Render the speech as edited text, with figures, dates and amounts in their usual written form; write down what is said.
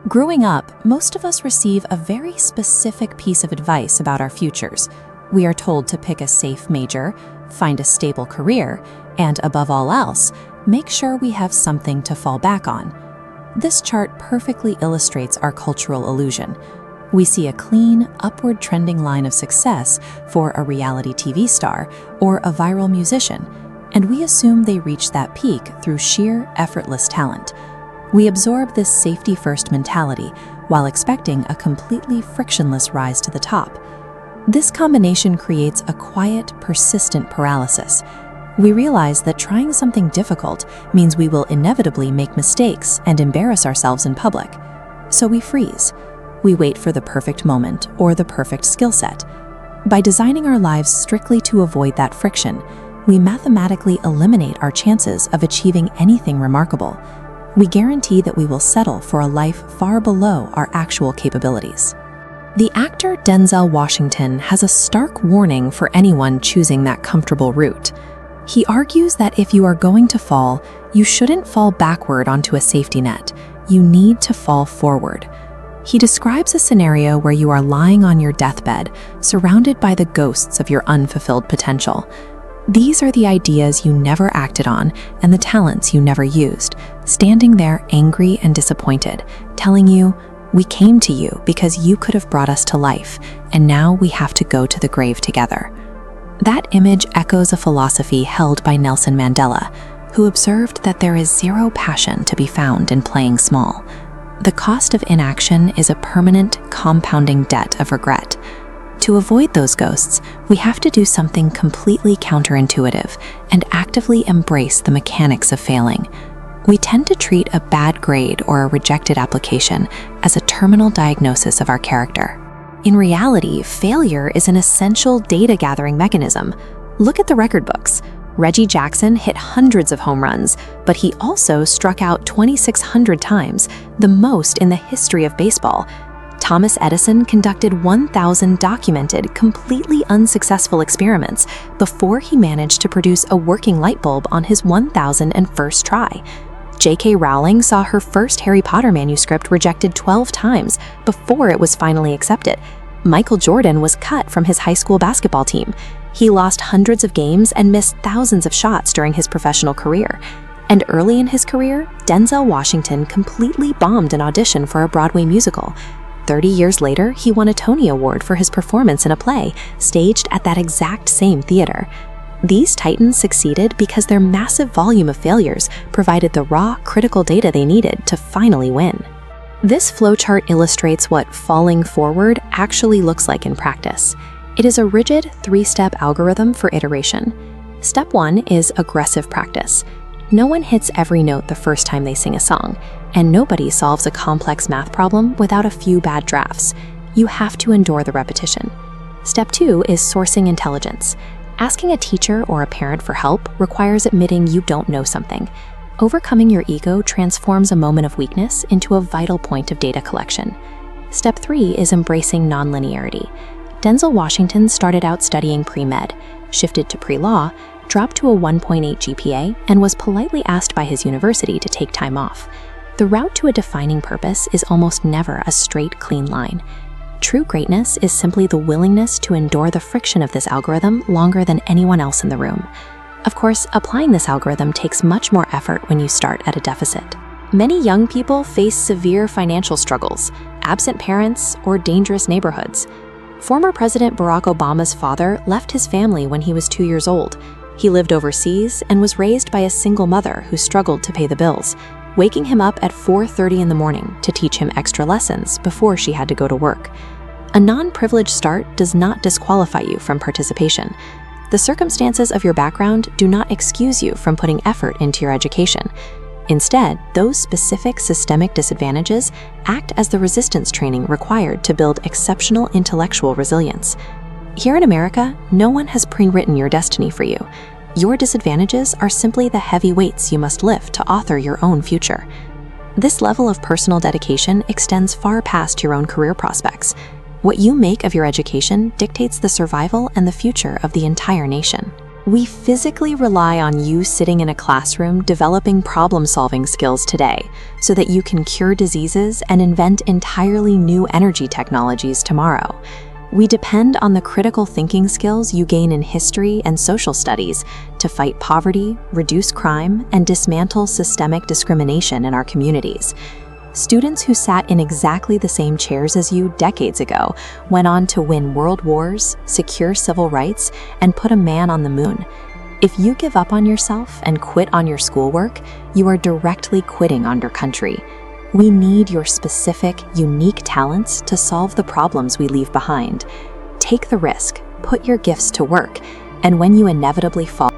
Growing up, most of us receive a very specific piece of advice about our futures. We are told to pick a safe major, find a stable career, and above all else, make sure we have something to fall back on. This chart perfectly illustrates our cultural illusion. We see a clean, upward trending line of success for a reality TV star or a viral musician, and we assume they reach that peak through sheer, effortless talent. We absorb this safety-first mentality while expecting a completely frictionless rise to the top. This combination creates a quiet, persistent paralysis. We realize that trying something difficult means we will inevitably make mistakes and embarrass ourselves in public. So we freeze. We wait for the perfect moment or the perfect skill set. By designing our lives strictly to avoid that friction, we mathematically eliminate our chances of achieving anything remarkable. We guarantee that we will settle for a life far below our actual capabilities. The actor Denzel Washington has a stark warning for anyone choosing that comfortable route. He argues that if you are going to fall, you shouldn't fall backward onto a safety net. You need to fall forward. He describes a scenario where you are lying on your deathbed, surrounded by the ghosts of your unfulfilled potential. These are the ideas you never acted on and the talents you never used, standing there angry and disappointed, telling you, "We came to you because you could have brought us to life, and now we have to go to the grave together." That image echoes a philosophy held by Nelson Mandela, who observed that there is zero passion to be found in playing small. The cost of inaction is a permanent, compounding debt of regret. To avoid those ghosts, we have to do something completely counterintuitive and actively embrace the mechanics of failing. We tend to treat a bad grade or a rejected application as a terminal diagnosis of our character. In reality, failure is an essential data-gathering mechanism. Look at the record books. Reggie Jackson hit hundreds of home runs, but he also struck out 2,600 times, the most in the history of baseball. Thomas Edison conducted 1,000 documented, completely unsuccessful experiments before he managed to produce a working light bulb on his 1,001st try. J.K. Rowling saw her first Harry Potter manuscript rejected 12 times before it was finally accepted. Michael Jordan was cut from his high school basketball team. He lost hundreds of games and missed thousands of shots during his professional career. And early in his career, Denzel Washington completely bombed an audition for a Broadway musical. 30 years later, he won a Tony Award for his performance in a play staged at that exact same theater. These titans succeeded because their massive volume of failures provided the raw, critical data they needed to finally win. This flowchart illustrates what falling forward actually looks like in practice. It is a rigid 3-step algorithm for iteration. Step 1 is aggressive practice. No one hits every note the first time they sing a song, and nobody solves a complex math problem without a few bad drafts. You have to endure the repetition. Step 2 is sourcing intelligence. Asking a teacher or a parent for help requires admitting you don't know something. Overcoming your ego transforms a moment of weakness into a vital point of data collection. Step 3 is embracing nonlinearity. Denzel Washington started out studying pre-med, shifted to pre-law, dropped to a 1.8 GPA, and was politely asked by his university to take time off. The route to a defining purpose is almost never a straight, clean line. True greatness is simply the willingness to endure the friction of this algorithm longer than anyone else in the room. Of course, applying this algorithm takes much more effort when you start at a deficit. Many young people face severe financial struggles, absent parents, or dangerous neighborhoods. Former President Barack Obama's father left his family when he was 2 years old. He lived overseas and was raised by a single mother who struggled to pay the bills, waking him up at 4:30 in the morning to teach him extra lessons before she had to go to work. A non-privileged start does not disqualify you from participation. The circumstances of your background do not excuse you from putting effort into your education. Instead, those specific systemic disadvantages act as the resistance training required to build exceptional intellectual resilience. Here in America, no one has pre-written your destiny for you. Your disadvantages are simply the heavy weights you must lift to author your own future. This level of personal dedication extends far past your own career prospects. What you make of your education dictates the survival and the future of the entire nation. We physically rely on you sitting in a classroom developing problem-solving skills today so that you can cure diseases and invent entirely new energy technologies tomorrow. We depend on the critical thinking skills you gain in history and social studies to fight poverty, reduce crime, and dismantle systemic discrimination in our communities. Students who sat in exactly the same chairs as you decades ago went on to win world wars, secure civil rights, and put a man on the moon. If you give up on yourself and quit on your schoolwork, you are directly quitting on your country. We need your specific, unique talents to solve the problems we leave behind. Take the risk, put your gifts to work, and when you inevitably fall